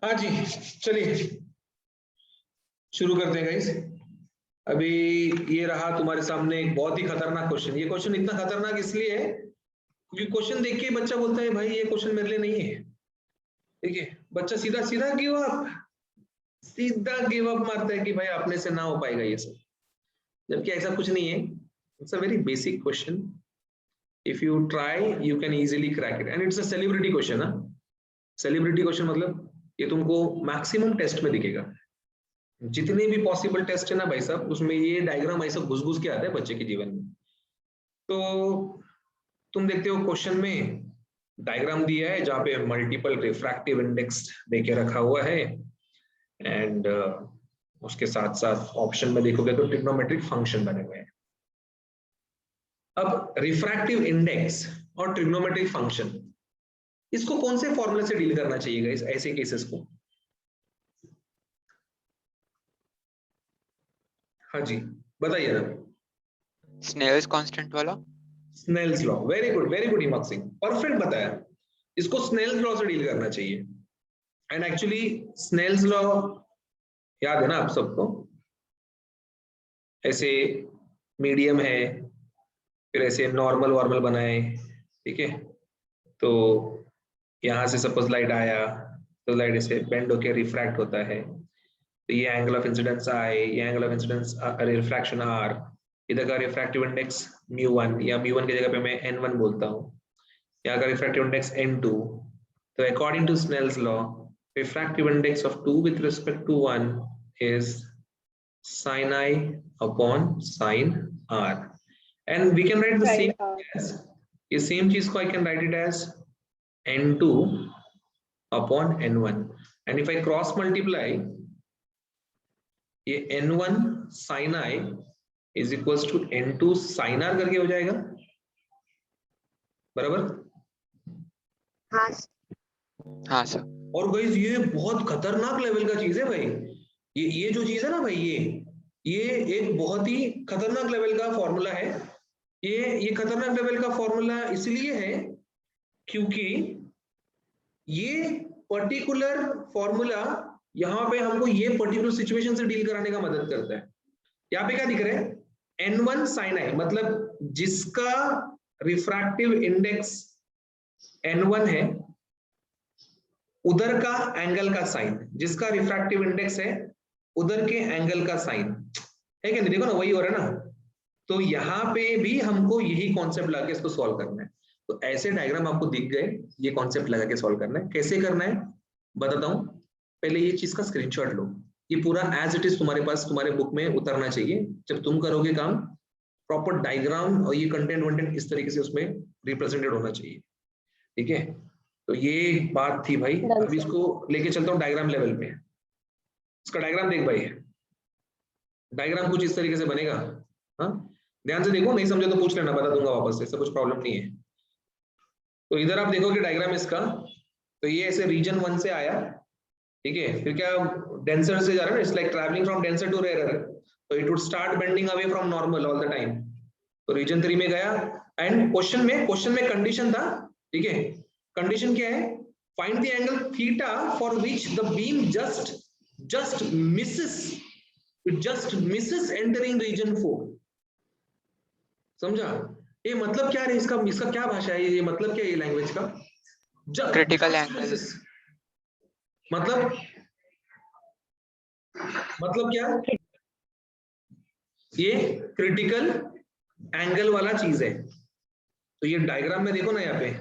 हाँ जी, चलिए शुरू करते हैं गाइस। अभी ये रहा तुम्हारे सामने एक बहुत ही खतरनाक क्वेश्चन। ये क्वेश्चन इतना खतरनाक इसलिए है क्योंकि क्वेश्चन देख के बच्चा बोलता है भाई ये क्वेश्चन मेरे लिए नहीं है। ठीक है, बच्चा सीधा सीधा गिव अप मारता है कि भाई अपने से ना हो पाएगा ये सब, जबकि ऐसा कुछ नहीं है। It's a very basic question. If you try you can easily crack it and it's a celebrity question. Celebrity question मतलब ये तुमको मैक्सिमम टेस्ट में दिखेगा। जितने भी पॉसिबल टेस्ट है ना भाई साहब, उसमें ये डायग्राम ऐसा घुस घुस के आता है बच्चे के जीवन में। तो तुम देखते हो क्वेश्चन में डायग्राम दिया है जहां पे मल्टीपल रिफ्रैक्टिव इंडेक्स देके रखा हुआ है एंड उसके साथ साथ ऑप्शन में देखोगे तो ट्रिग्नोमेट्रिक फंक्शन बने हुए हैं। अब रिफ्रैक्टिव इंडेक्स और ट्रिग्नोमेट्रिक फंक्शन, इसको कौन से फॉर्मूले से डील करना चाहिए इस ऐसे केसेस को? हाँ जी, बताइए ना। स्नेल्स कांस्टेंट वाला। Snell's law, very good Himak Singh, perfect बताया। इसको स्नेल्स लॉ से डील करना चाहिए। एंड एक्चुअली स्नेल्स लॉ याद है ना आप सबको? ऐसे मीडियम है, फिर ऐसे नॉर्मल वॉर्मल बनाए, ठीक है। तो यहाँ से सपोज लाइट आया तो लाइट इसे बेंड होकर रिफ्रैक्ट होता है, तो ये एंगल ऑफ इंसिडेंस आई, ये angle of incidence refraction R, इधर का रिफ्रैक्टिव इंडेक्स μ1 या μ1 की जगह पे मैं n1 बोलता हूँ, यहाँ का रिफ्रैक्टिव इंडेक्स n2। तो according to Snell's law refractive index of 2 with respect to 1 is sin I upon sin R, and we can write the Sin same as, ये same चीज को I can write it as n2 upon n1, and if I cross multiply ये n1 sin I is equals to n2 sin R करके हो जाएगा, बराबर? हाँ sir. और गाइस ये बहुत खतरनाक लेवल का चीज है भाई। ये जो चीज है ना भाई, ये एक बहुत ही खतरनाक लेवल का फॉर्मूला है। ये खतरनाक लेवल का फॉर्मूला इसलिए है क्योंकि ये पर्टिकुलर फॉर्मूला यहाँ पे हमको ये पर्टिकुलर सिचुएशन से डील कराने का मदद करता है। यहाँ पे क्या दिख रहा है? n1 sin I, मतलब जिसका रिफ्रैक्टिव इंडेक्स n1 है उधर का एंगल का साइन, जिसका रिफ्रैक्टिव इंडेक्स है उधर के एंगल का साइन है क्या नहीं? देखो ना वही हो रहा है ना। तो यहाँ पे भी हमको यही कॉन्सेप्ट लगा के इसको सॉल्व करना है। तो ऐसे डायग्राम आपको दिख गए, ये कॉन्सेप्ट लगा के सॉल्व करना है। कैसे करना है बताता हूँ। पहले ये चीज का स्क्रीनशॉट लो, ये पूरा एज इट इज तुम्हारे पास तुम्हारे बुक में उतरना चाहिए। जब तुम करोगे काम, प्रॉपर डायग्राम और ये कंटेंट वंटेंट इस तरीके से उसमें रिप्रेजेंटेड होना चाहिए, ठीक है। तो ये बात थी भाई। अब इसको लेके चलता हूँ डायग्राम लेवल पे। इसका डायग्राम देख भाई, डायग्राम कुछ इस तरीके से बनेगा। हाँ, ध्यान से देखो, नहीं समझे तो पूछ लेना, बता दूंगा वापस से, ऐसा कुछ प्रॉब्लम नहीं है। तो इधर आप देखोगे डायग्राम इसका, तो ये ऐसे रीजन 1 से आया, ठीक है। फिर क्या डेंसर से जा रहा है, it's like travelling from denser to rarer, तो it would start bending away from normal all the time. तो रीजन 3 में गया एंड क्वेश्चन में कंडीशन था, ठीक है। कंडीशन क्या है? Find the angle theta for which the beam just misses entering region 4। समझा? ये मतलब क्या है इसका क्या भाषा है? ये मतलब क्या है ये लैंग्वेज का? Critical angle. मतलब क्या? ये क्रिटिकल एंगल वाला चीज है। तो ये डायग्राम में देखो ना, यहाँ पे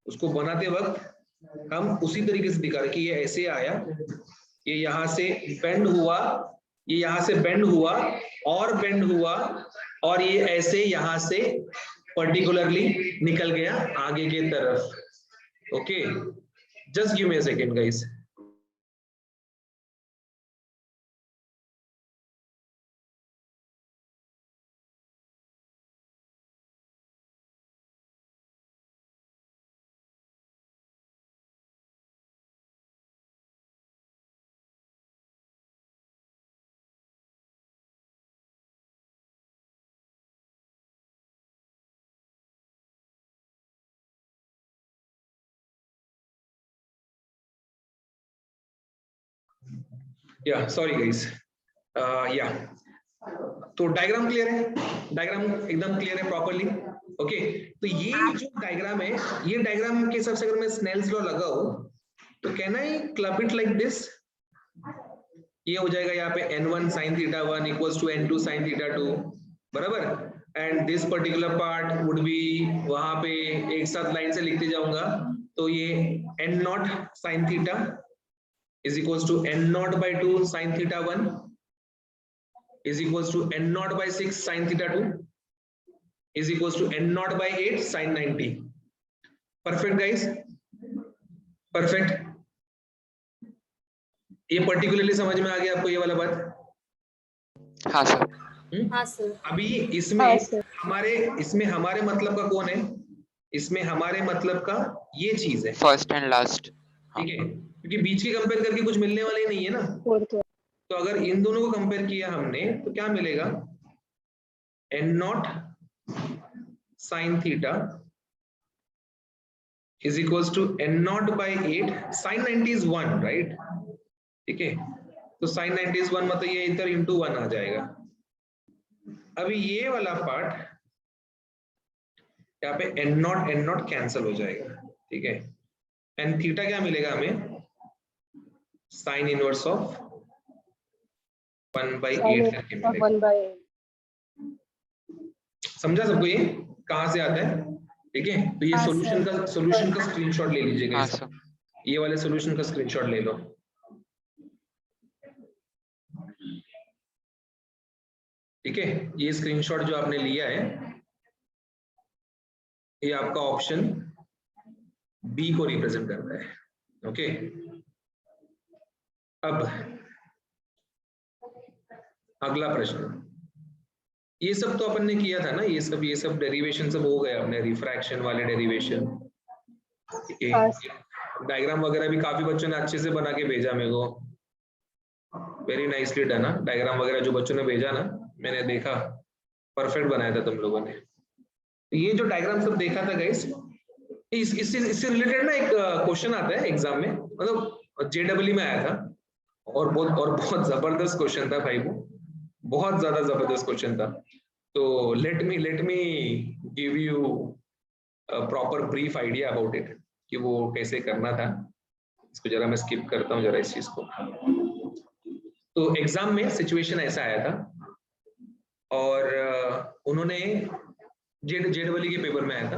उसको बनाते वक्त हम उसी तरीके से दिखा रहे कि ये ऐसे आया, ये यहाँ से बेंड हुआ, ये यहाँ से बेंड हुआ और बेंड हुआ, और ये ऐसे यहाँ से पर्टिकुलरली निकल गया आगे के तरफ। Okay, just give me a second guys. या सॉरी गाइस, या तो डायग्राम क्लियर है, डायग्राम एकदम क्लियर है प्रॉपर्ली। ओके, तो ये जो डायग्राम है, ये डायग्राम के हिसाब से अगर मैं स्नेल्स लॉ लगाऊं तो can I club it like this, ये हो जाएगा यहाँ पे n1 sin theta 1 equals to n2 sin theta 2 बराबर, and this particular part would be, वहां पे एक साथ लाइन से लिखते जाऊंगा, तो ये n0 sin theta is equals to n0 by 2 sin theta 1 is equals to n0 by 6 sin theta 2 is equals to n0 by 8 sin 90. Perfect guys, perfect। ये पर्टिकुलरली समझ में आ गया आपको ये वाला बात? हाँ सर। हाँ सर। अभी इसमें हमारे मतलब का कौन है? इसमें हमारे मतलब का ये चीज है, फर्स्ट एंड लास्ट। ठीक है, क्योंकि बीच की कंपेयर करके कुछ मिलने वाले नहीं है ना। तो अगर इन दोनों को कंपेयर किया हमने तो क्या मिलेगा? n0 sin theta is equals to n0 by 8 sin 90 is 1, right? ठीक है, तो sin 90 is 1 मतलब ये इधर इंटू 1 आ जाएगा। अभी ये वाला पार्ट यहाँ पे n0 कैंसिल हो जाएगा, ठीक है, एंड थीटा क्या मिलेगा हमें? साइन इनवर्स ऑफ 1/8 करके मिलेगा। समझा सबको ये कहां से आता है? ठीक है, तो ये सॉल्यूशन का स्क्रीनशॉट ले लीजिएगा, ये वाले सॉल्यूशन का स्क्रीनशॉट ले लो। ठीक है, ये स्क्रीनशॉट जो आपने लिया है ये आपका ऑप्शन बी को रिप्रेजेंट करता है। ओके, अब अगला प्रश्न, ये सब तो अपन ने किया था ना, ये सब डेरिवेशन सब हो गया अपने, रिफ्रैक्शन वाले डेरिवेशन, डायग्राम वगैरह भी काफी बच्चों ने अच्छे से बना के भेजा मेरे को, वेरी नाइसली डन ना, डायग्राम वगैरह जो बच्चों ने भेजा ना, मैंने देखा परफेक्ट बनाया था तुम लोगों ने। ये जो डायग्राम सब देखा था गाइस, इससे रिलेटेड ना एक क्वेश्चन आता है एग्जाम में, मतलब जेडब्ल्यू में आया था, और बहुत जबरदस्त क्वेश्चन था भाई, वो बहुत ज्यादा जबरदस्त क्वेश्चन था। तो let me give you proper brief idea about it कि वो कैसे करना था। इसको जरा मैं स्किप करता हूँ जरा इस चीज को। तो एग्जाम में सिचुएशन ऐसा आया था, और उन्होंने जेडब्ल्यू के पेपर में आया था,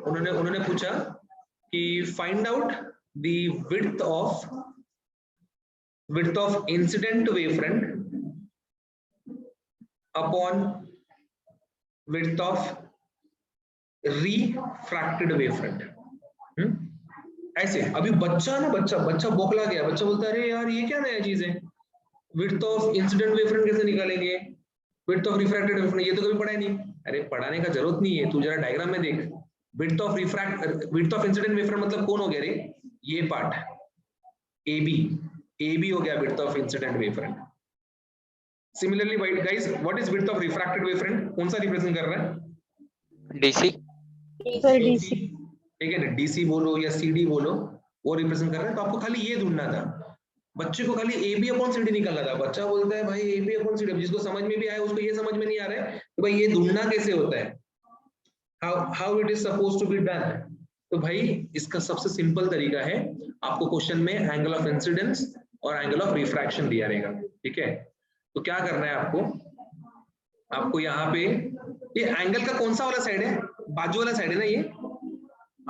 उन्होंने पूछा कि find out the width of incident wavefront upon width of refracted wavefront. ऐसे अभी बच्चा बौखला गया, बच्चा बोलता है अरे यार ये क्या नया चीज है, विड्थ ऑफ इंसिडेंट वेवफ्रंट कैसे निकालेंगे, विड्थ ऑफ रिफ्रैक्टेड वेवफ्रंट ये तो कभी पढ़ा ही नहीं। अरे पढ़ाने का जरूरत नहीं है, तू जरा डायग्राम में देख, विड्थ ऑफ इंसिडेंट वेवफ्रंट मतलब कौन हो गया रे, ये पार्ट AB हो गया width of incident wavefront. Similarly guys, what is width of refracted wavefront, कौन सा रिप्रेजेंट कर रहा है? DC। ठीक है ना, DC बोलो या CD बोलो, वो रिप्रेजेंट कर रहा है। तो आपको खाली ये ढूंढना था, बच्चे को खाली AB/CD निकालना था। बच्चा बोलता है भाई AB/CD, जिसको समझ में भी आया उसको ये समझ में नहीं आ रहा है तो भाई ये ढूंढना कैसे होता है, how it is suppose to be done. तो भाई इसका सबसे सिंपल तरीका है, आपको क्वेश्चन में एंगल ऑफ इंसिडेंस और एंगल ऑफ रिफ्रैक्शन दिया रहेगा, ठीक है। तो क्या करना है आपको यहाँ पे ये एंगल का कौन सा वाला साइड है, बाजू वाला साइड है ना, ये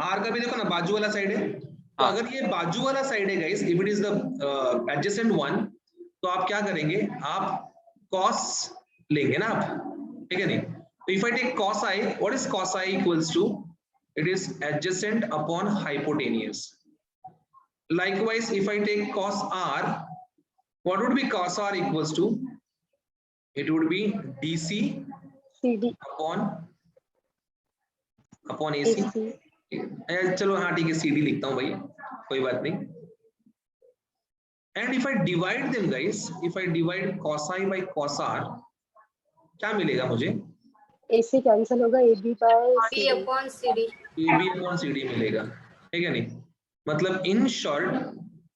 आर का भी देखो ना बाजू वाला साइड है। तो अगर ये बाजू वाला साइड है guys, if it is the adjacent one, तो आप क्या करेंगे, आप cos लेंगे ना आप, ठीक है नहीं। तो if I take cos i, what is cos i equals to, it is adjacent upon hypotenuse. Likewise, if I take cos r, what would be cos r equals to, it would be DC CD upon AC। चलो हाँ ठीक है, CD लिखता हूँ भाई, कोई बात नहीं। And if I divide them guys, if I divide cos i by cos r, क्या मिलेगा मुझे? AC कैंसिल होगा, AB upon CD मिलेगा, ठीक है नहीं। मतलब इन शॉर्ट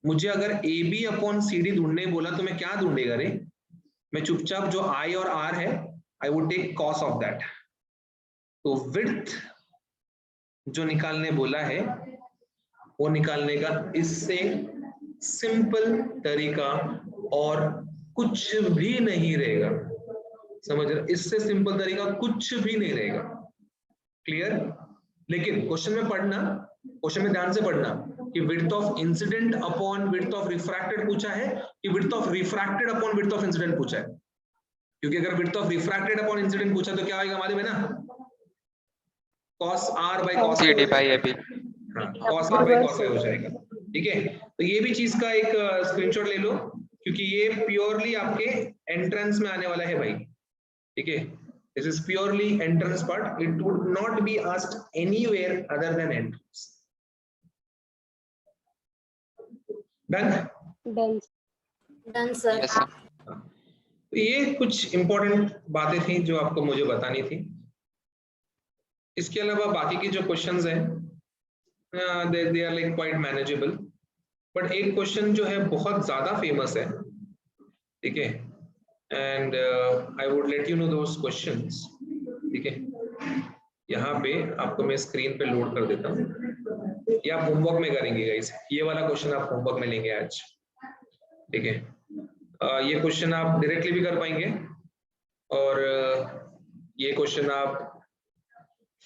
मुझे अगर A B upon C D ढूंढने बोला तो मैं क्या ढूंढेगा रे? मैं चुपचाप जो आई और आर है, I would take cos of that. तो विड्थ जो निकालने बोला है वो निकालने का इससे सिंपल तरीका और कुछ भी नहीं रहेगा। समझ रहे? इससे सिंपल तरीका कुछ भी नहीं रहेगा। क्लियर? लेकिन क्वेश्चन में पढ़ना, क्वेश्चन में ध्यान से पढ़ना कि width of incident upon width of refracted पूछा है कि width of refracted upon width of incident पूछा है। क्योंकि अगर width of refracted upon incident पूछा तो क्या होगा हमारे में ना, cos r by cos CD by AB। cos r by cos हो जाएगा। ठीक है, तो ये भी चीज का एक स्क्रीनशॉट ले लो, क्योंकि ये प्योरली आपके एंट्रेंस में आने वाला है भाई। ठीक है, this is purely entrance part, it would not be asked anywhere other than entrance. Done? Done sir. Yes sir। तो ये कुछ इंपॉर्टेंट बातें थी जो आपको मुझे बतानी थी। इसके अलावा बाकी के जो क्वेश्चंस हैं they are like quite manageable, but एक क्वेश्चन जो है बहुत ज्यादा फेमस है, ठीक है, and I would let you know those questions. ठीक है, यहाँ पे आपको मैं स्क्रीन पे लोड कर देता हूँ, ये आप होमवर्क में करेंगे गाइस। ये वाला क्वेश्चन आप होमवर्क में लेंगे आज। ठीक है, ये क्वेश्चन आप डायरेक्टली भी कर पाएंगे और ये क्वेश्चन आप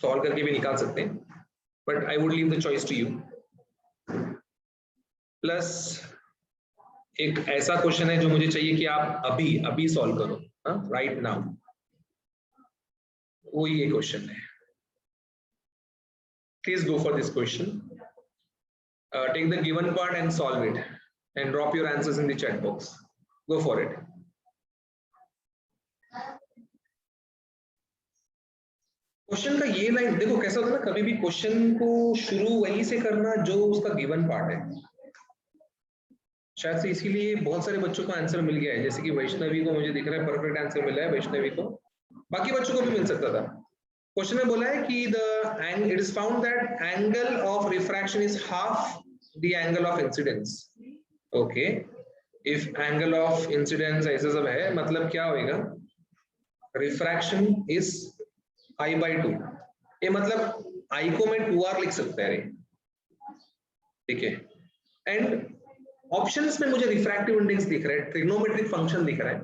सॉल्व करके भी निकाल सकते हैं, but I would leave the choice to you. Plus एक ऐसा क्वेश्चन है जो मुझे चाहिए कि आप अभी अभी सॉल्व करो, राइट नाउ, वो ये क्वेश्चन है। Please go for this question, take the given part and solve it and drop your answers in the chat box. Go for it. Question का ये लाइन देखो कैसा होता है ना, कभी भी क्वेश्चन को शुरू वहीं से करना जो उसका गिवन पार्ट है। शायद से इसीलिए बहुत सारे बच्चों को आंसर मिल गया है, जैसे कि वैष्णवी को मुझे दिख रहा है परफेक्ट आंसर मिला है वैष्णवी को, बाकी बच्चों को भी मिल सकता था। क्वेश्चन में बोला है कि it is found that angle of refraction is half the angle of incidence. Okay, if angle of incidence ऐसे सब है, मतलब क्या होएगा, रिफ्रैक्शन इज आई बाई 2। ये मतलब आई को मैं 2r लिख सकता है। ठीक है, एंड ऑप्शंस में मुझे रिफ्रैक्टिव इंडेक्स दिख रहा है, ट्रिग्नोमेट्रिक फंक्शन दिख रहा है।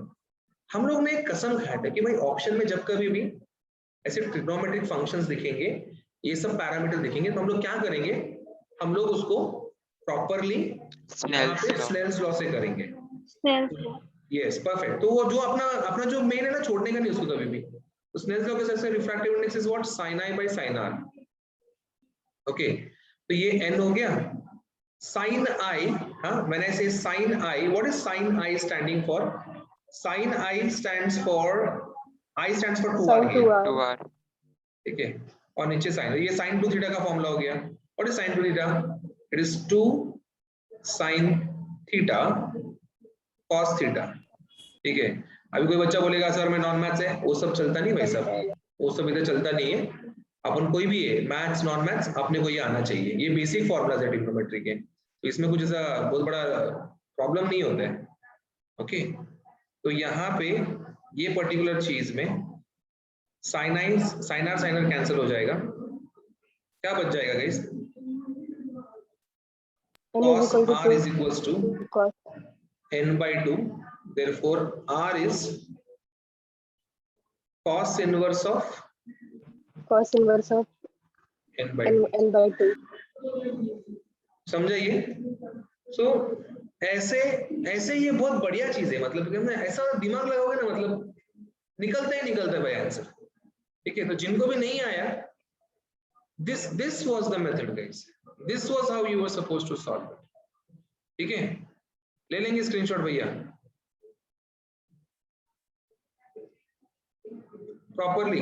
हम लोग ने एक कसम खाया था कि भाई ऑप्शन में जब कभी भी ऐसे ट्रिग्नोमेट्रिक फंक्शंस दिखेंगे, ये सब पैरामीटर दिखेंगे, तो हम लोग क्या करेंगे, हम लोग उसको प्रॉपरली स्नेल्स लॉ से करेंगे। Yes, perfect. तो वो जो अपना जो मेन है ना, छोड़ने का नहीं उसको कभी भी। तो स्नेल्स लॉ के हिसाब से refractive index is what, sin i by sin r। Okay, तो ये n हो गया। sin i, when I say sin i, what is sin i standing for? Sin i stands for 2r। ठीक है, और नीचे sin, ये sin 2 थीटा का फॉर्मूला हो गया। What is sin 2 theta? It is 2 sin theta cos theta. ठीक है, अभी कोई बच्चा बोलेगा सर मैं नॉन मैथ्स है, वो सब चलता नहीं भाई साहब, वो सब इधर चलता नहीं है। अपन कोई भी है, मैथ्स नॉन मैथ्स, अपने को ये आना चाहिए। ये बेसिक फॉर्मूलाज है ट्रिग्नोमेट्री के, तो इसमें कुछ ऐसा बहुत बड़ा प्रॉब्लम नहीं होता है। ओके, तो यहाँ पे ये पर्टिकुलर चीज में sin r कैंसिल हो जाएगा, क्या बच जाएगा guys, cos r is equals to n by 2, therefore r is cos inverse of n by 2। समझा ये? सो ऐसे ये बहुत बढ़िया चीज है, मतलब कि ऐसा दिमाग लगाओगे ना, मतलब निकलता ही निकलता है भाई आंसर। ठीक है, तो जिनको भी नहीं आया, this was the method guys, this was how you were supposed to solve it। ठीक है, ले लेंगे स्क्रीनशॉट भैया प्रॉपरली।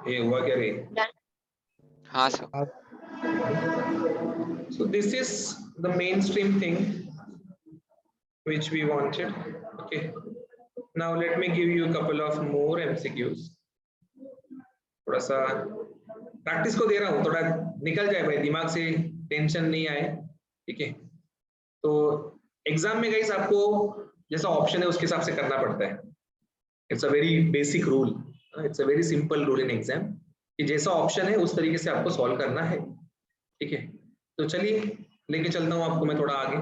ये हुआ क्या रे? हाँ sir. So this is the mainstream thing which we wanted। Okay, now let me give you a couple of more MCQs। थोड़ा सा प्रैक्टिस को दे रहा हूँ, थोड़ा निकल जाए भाई, दिमाग से टेंशन नहीं आए, ठीक है। तो एग्जाम में गाइस आपको जैसा ऑप्शन है उसके हिसाब से करना पड़ता है। It's a very basic rule, it's a very simple rule in exam कि जैसा ऑप्शन है उस तरीके से आपको सॉल्व करना है, ठीक है। तो चलिए लेके चलता हूँ आपको मैं थोड़ा आगे।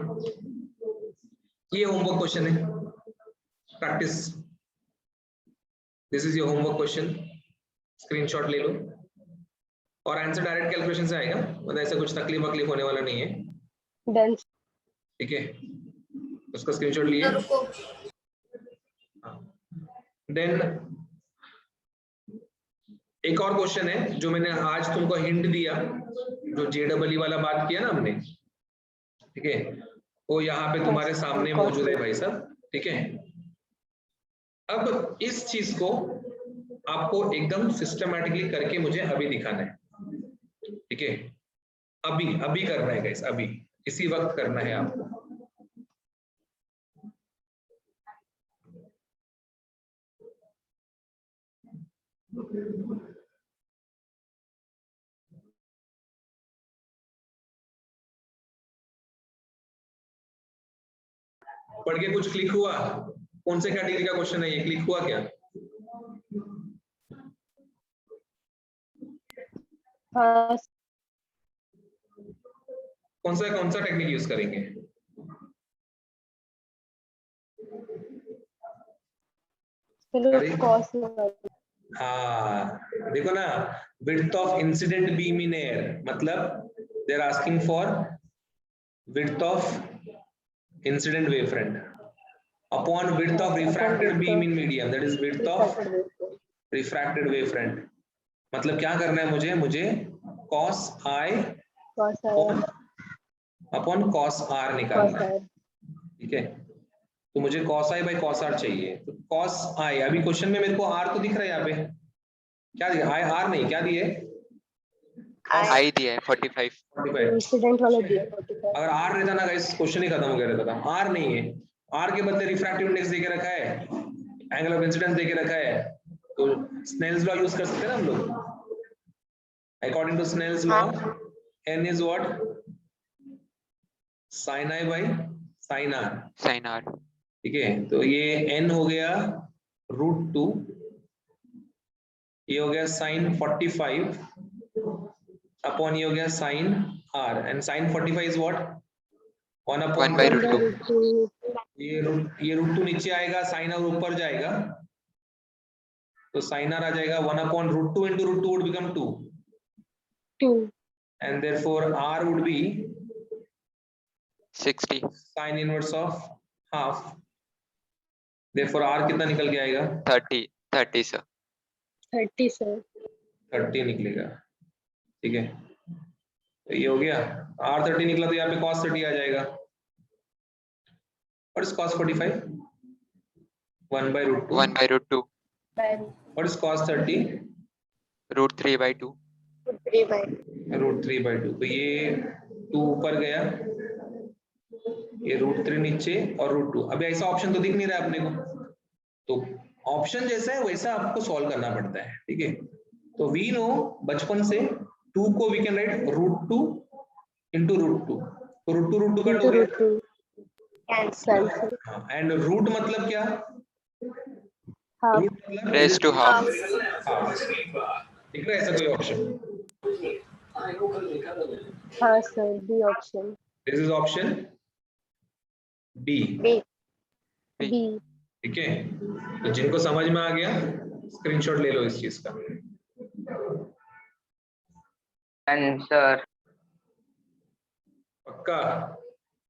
ये होमवर्क क्वेश्चन है, practice, this is your homework question, screenshot ले लो और आंसर डायरेक्ट कैलकुलेशन से आएगा, मतलब ऐसा कुछ तकलीफ वकलीफ होने वाला नहीं है, डन। ठीक है। उसका स्क्रीनशॉट लिए। देन एक और क्वेश्चन है जो मैंने आज तुमको हिंट दिया, जो JEE वाला बात किया ना हमने, ठीक है, वो यहाँ पे तुम्हारे सामने मौजूद है भाई साहब, ठीक है। अब इस चीज को आपको एकदम सिस्टमैटिकली करके मुझे अभी दिखाना है, ठीक है। अभी अभी करना है गाइस, अभी इसी वक्त करना है आपको। पढ़ के कुछ क्लिक हुआ? कौन से कैटेगरी का क्वेश्चन है ये, क्लिक हुआ क्या? हाँ कौन सा टेक्निक यूज करेंगे? अरे कॉस। हाँ देखो ना, width of incident beam in air, मतलब they are asking for width of incident wavefront upon width of refracted beam in medium, that is width of refracted wavefront. मतलब क्या करना है मुझे cos i upon cos r निकालना है, ठीक है। तो मुझे cos i by cos r चाहिए, तो cos i, अभी क्वेश्चन में मेरे को r तो दिख रहा है यहाँ पे, क्या दिया? i r नहीं, क्या दिए? आई दिया है 45। इंसिडेंट वाला दिया 45। अगर r रहता ना गाइस क्वेश्चन ही खत्म हो गया रहता था। r नहीं है, r के बदले रिफ्रैक्टिव इंडेक्स देके रखा है, एंगल ऑफ इंसिडेंस देके रखा है, तो स्नेल्स लॉ यूज कर सकते हैं ना हम लोग। According to Snell's law n is what? sin i by sin r, sine R. ठीक है। तो ये n हो गया √2, ये हो गया sin 45 अपॉन ये हो गया sin r, and sin 45 is what? 1 upon 1/√2। ये √2 नीचे आएगा, sin r ऊपर जाएगा, तो sin r आ जाएगा 1 upon √2 into √2 would become 2 and therefore r would be 60। sin inverse of half, therefore r कितना निकल के आएगा? 30 सर। 30 सर। 30 निकलेगा, ठीक है। तो ये हो गया, r 30 निकला तो यहाँ पे cos 30 आ जाएगा। What is cos 45? 1/√2. 1/√2। What is cos 30? √3/2। √3/2। तो ये 2 ऊपर गया, ये √3 नीचे और √2। अभी ऐसा ऑप्शन तो दिख नहीं रहा है अपने को, तो ऑप्शन जैसा है वैसा आपको सॉल्व करना पड़ता है, ठीक है। तो वी नो बचपन से 2 को वी कैन राइट √2 into √2, तो √2 कट हो गया, कैंसल। एंड रूट मतलब क्या? हाफ। रूट मतलब रेज़ टू हाफ। दिख रहा है ऐसा कोई ऑप्शन? हाँ sir, B option. This is option B, B. ठीक है। तो जिनको समझ में आ गया स्क्रीनशॉट ले लो इस चीज का। आंसर पक्का?